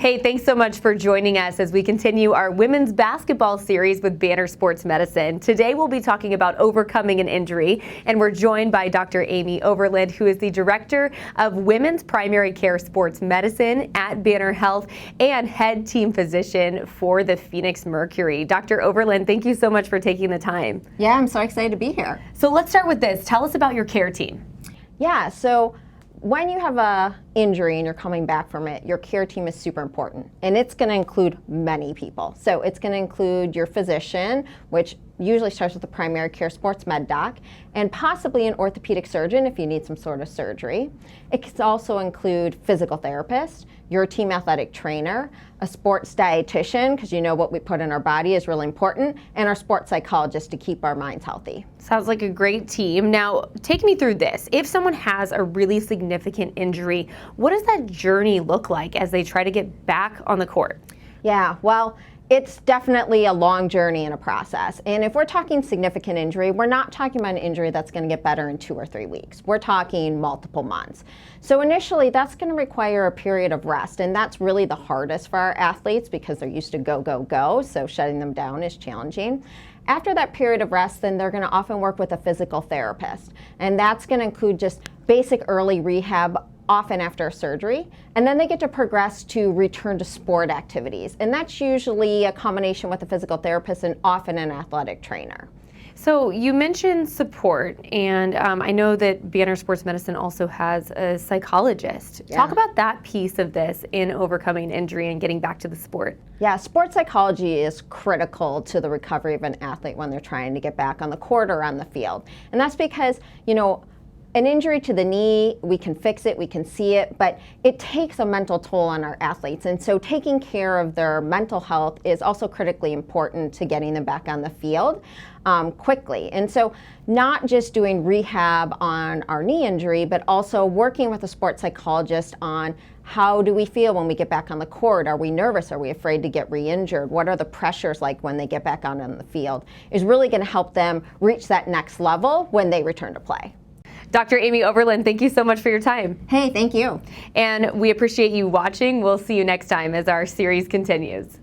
Hey, thanks so much for joining us as we continue our women's basketball series with Banner Sports Medicine. Today we'll be talking about overcoming an injury, and we're joined by Dr. Amy Overland, who is the Director of Women's Primary Care Sports Medicine at Banner Health and head team physician for the Phoenix Mercury. Dr. Overland, thank you so much for taking the time. Yeah, I'm so excited to be here. So let's start with this. Tell us about your care team. Yeah, so when you have a injury and you're coming back from it, your care team is super important, and it's going to include many people. So it's going to include your physician, which usually starts with a primary care sports med doc, and possibly an orthopedic surgeon if you need some sort of surgery. It can also include physical therapist, your team athletic trainer, a sports dietitian, because you know what we put in our body is really important, and our sports psychologist to keep our minds healthy. Sounds like a great team. Now, take me through this. If someone has a really significant injury, what does that journey look like as they try to get back on the court? Yeah, well, it's definitely a long journey and a process. And if we're talking significant injury, we're not talking about an injury that's going to get better in 2 or 3 weeks. We're talking multiple months. So initially, that's going to require a period of rest. And that's really the hardest for our athletes because they're used to go, go, go. So shutting them down is challenging. After that period of rest, then they're going to often work with a physical therapist. And that's going to include just basic early rehab, often after surgery, and then they get to progress to return to sport activities. And that's usually a combination with a physical therapist and often an athletic trainer. So you mentioned support, and I know that Banner Sports Medicine also has a psychologist. Yeah. Talk about that piece of this in overcoming injury and getting back to the sport. Yeah, sports psychology is critical to the recovery of an athlete when they're trying to get back on the court or on the field. And that's because, you know, an injury to the knee, we can fix it, we can see it, but it takes a mental toll on our athletes. And so taking care of their mental health is also critically important to getting them back on the field quickly. And so not just doing rehab on our knee injury, but also working with a sports psychologist on how do we feel when we get back on the court? Are we nervous? Are we afraid to get re-injured? What are the pressures like when they get back out on the field? Is really going to help them reach that next level when they return to play. Dr. Amy Overland, thank you so much for your time. Hey, thank you. And we appreciate you watching. We'll see you next time as our series continues.